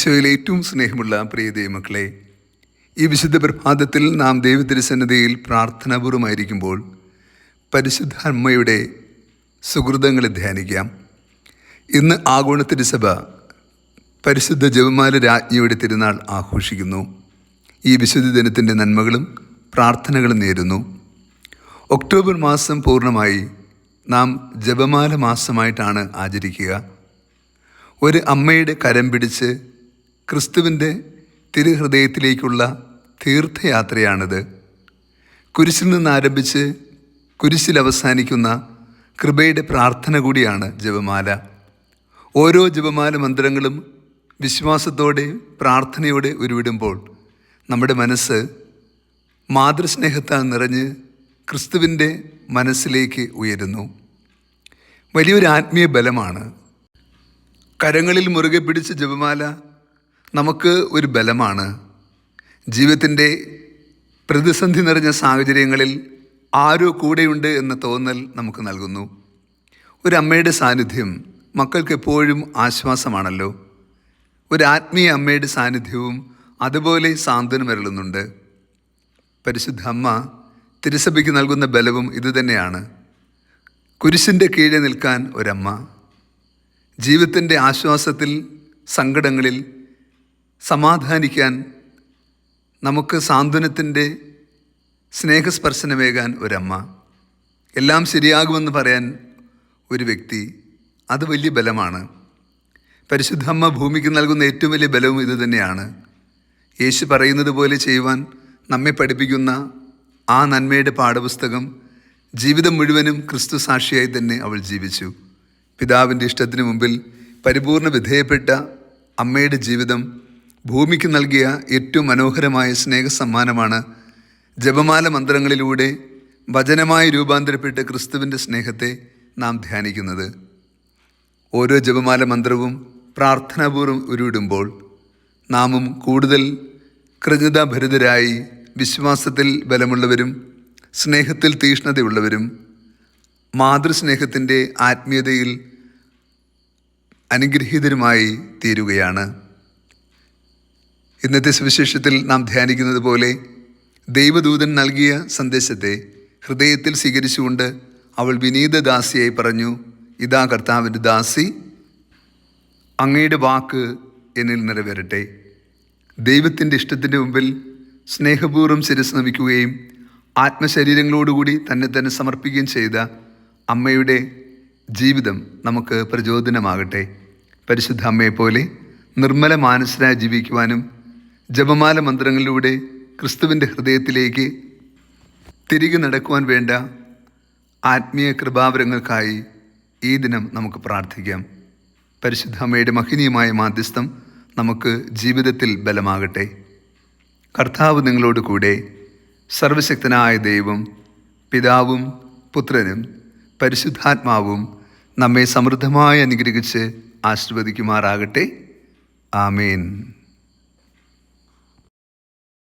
ഈശോയിലെ ഏറ്റവും സ്നേഹമുള്ള പ്രിയ ദൈവമക്കളെ, ഈ വിശുദ്ധ പ്രഭാതത്തിൽ നാം ദൈവത്തിരുസന്നിധിയിൽ പ്രാർത്ഥനാപൂർവമായിരിക്കുമ്പോൾ പരിശുദ്ധ അമ്മയുടെ സുഹൃതങ്ങളെ ധ്യാനിക്കാം. ഇന്ന് ആഗോള തിരുസഭ പരിശുദ്ധ ജപമാല രാജ്ഞിയുടെ തിരുനാൾ ആഘോഷിക്കുന്നു. ഈ വിശുദ്ധ ദിനത്തിൻ്റെ നന്മകളും പ്രാർത്ഥനകളും നേരുന്നു. ഒക്ടോബർ മാസം പൂർണ്ണമായി നാം ജപമാല മാസമായിട്ടാണ് ആചരിക്കുക. ഒരു അമ്മയുടെ കരം പിടിച്ച് ക്രിസ്തുവിൻ്റെ തിരുഹൃദയത്തിലേക്കുള്ള തീർത്ഥയാത്രയാണിത്. കുരിശിൽ നിന്ന് ആരംഭിച്ച് കുരിശിൽ അവസാനിക്കുന്ന കൃപയുടെ പ്രാർത്ഥന കൂടിയാണ് ജപമാല. ഓരോ ജപമാല മന്ത്രങ്ങളും വിശ്വാസത്തോടെ പ്രാർത്ഥനയോടെ ഉരുവിടുമ്പോൾ നമ്മുടെ മനസ്സ് മാതൃസ്നേഹത്താൽ നിറഞ്ഞ് ക്രിസ്തുവിൻ്റെ മനസ്സിലേക്ക് ഉയരുന്നു. വലിയൊരു ആത്മീയ ബലമാണ്. കരങ്ങളിൽ മുറുകെ പിടിച്ച ജപമാല നമുക്ക് ഒരു ബലമാണ്. ജീവിതത്തിൻ്റെ പ്രതിസന്ധി നിറഞ്ഞ സാഹചര്യങ്ങളിൽ ആരോ കൂടെയുണ്ട് എന്ന തോന്നൽ നമുക്ക് നൽകുന്നു. ഒരു അമ്മയുടെ സാന്നിധ്യം മക്കൾക്ക് എപ്പോഴും ആശ്വാസമാണല്ലോ. ഒരു ആത്മീയ അമ്മയുടെ സാന്നിധ്യവും അതുപോലെ സാന്ത്വനമരുളുന്നുണ്ട്. പരിശുദ്ധ അമ്മ തിരുസഭയ്ക്ക് നൽകുന്ന ബലവും ഇതുതന്നെയാണ്. കുരിശിൻ്റെ കീഴെ നിൽക്കാൻ ഒരമ്മ, ജീവിതത്തിൻ്റെ ആശ്വാസത്തിൽ സങ്കടങ്ങളിൽ സമാധാനിക്കാൻ, നമുക്ക് സാന്ത്വനത്തിൻ്റെ സ്നേഹസ്പർശനമേകാൻ ഒരമ്മ, എല്ലാം ശരിയാകുമെന്ന് പറയാൻ ഒരു വ്യക്തി, അത് വലിയ ബലമാണ്. പരിശുദ്ധ അമ്മ ഭൂമിക്ക് നൽകുന്ന ഏറ്റവും വലിയ ബലവും ഇതുതന്നെയാണ്. യേശു പറയുന്നത് പോലെ ചെയ്യുവാൻ നമ്മെ പഠിപ്പിക്കുന്ന ആ നന്മയുടെ പാഠപുസ്തകം ജീവിതം മുഴുവനും ക്രിസ്തു സാക്ഷിയായി തന്നെ അവൾ ജീവിച്ചു. പിതാവിൻ്റെ ഇഷ്ടത്തിന് മുമ്പിൽ പരിപൂർണ വിധേയപ്പെട്ട അമ്മയുടെ ജീവിതം ഭൂമിക്ക് നൽകിയ ഏറ്റവും മനോഹരമായ സ്നേഹസമ്മാനമാണ് ജപമാല മന്ത്രങ്ങളിലൂടെ വചനമായി രൂപാന്തരപ്പെട്ട ക്രിസ്തുവിൻ്റെ സ്നേഹത്തെ നാം ധ്യാനിക്കുന്നത്. ഓരോ ജപമാല മന്ത്രവും പ്രാർത്ഥനാപൂർവ്വം ഉരുവിടുമ്പോൾ നാമും കൂടുതൽ കൃതജ്ഞതാഭരിതരായി വിശ്വാസത്തിൽ ബലമുള്ളവരും സ്നേഹത്തിൽ തീഷ്ണതയുള്ളവരും മാതൃസ്നേഹത്തിൻ്റെ ആത്മീയതയിൽ അനുഗ്രഹീതരുമായി തീരുകയാണ്. ഇന്നത്തെ സുവിശേഷത്തിൽ നാം ധ്യാനിക്കുന്നത് പോലെ ദൈവദൂതൻ നൽകിയ സന്ദേശത്തെ ഹൃദയത്തിൽ സ്വീകരിച്ചുകൊണ്ട് അവൾ വിനീത ദാസിയായി പറഞ്ഞു, ഇതാ കർത്താവിൻ്റെ ദാസി, അങ്ങയുടെ വാക്ക് എന്നിൽ നിറവേറട്ടെ. ദൈവത്തിൻ്റെ ഇഷ്ടത്തിൻ്റെ മുമ്പിൽ സ്നേഹപൂർവ്വം ശിരസ് നമിക്കുകയും ആത്മശരീരങ്ങളോടുകൂടി തന്നെ സമർപ്പിക്കുകയും ചെയ്ത അമ്മയുടെ ജീവിതം നമുക്ക് പ്രചോദനമാകട്ടെ. പരിശുദ്ധ അമ്മയെപ്പോലെ നിർമ്മല മാനസരായി ജീവിക്കുവാനും ജപമാല മന്ത്രങ്ങളിലൂടെ ക്രിസ്തുവിൻ്റെ ഹൃദയത്തിലേക്ക് തിരികെ നടക്കുവാൻ വേണ്ട ആത്മീയ കൃപാവരങ്ങൾക്കായി ഈ ദിനം നമുക്ക് പ്രാർത്ഥിക്കാം. പരിശുദ്ധ അമ്മയുടെ മഹനീയമായ മാധ്യസ്ഥം നമുക്ക് ജീവിതത്തിൽ ബലമാകട്ടെ. കർത്താവ് നിങ്ങളോട് കൂടെ. സർവശക്തനായ ദൈവം, പിതാവും പുത്രനും പരിശുദ്ധാത്മാവും നമ്മെ സമൃദ്ധമായി അനുഗ്രഹിച്ച് ആശീർവദിക്കുമാറാകട്ടെ. ആമേൻ.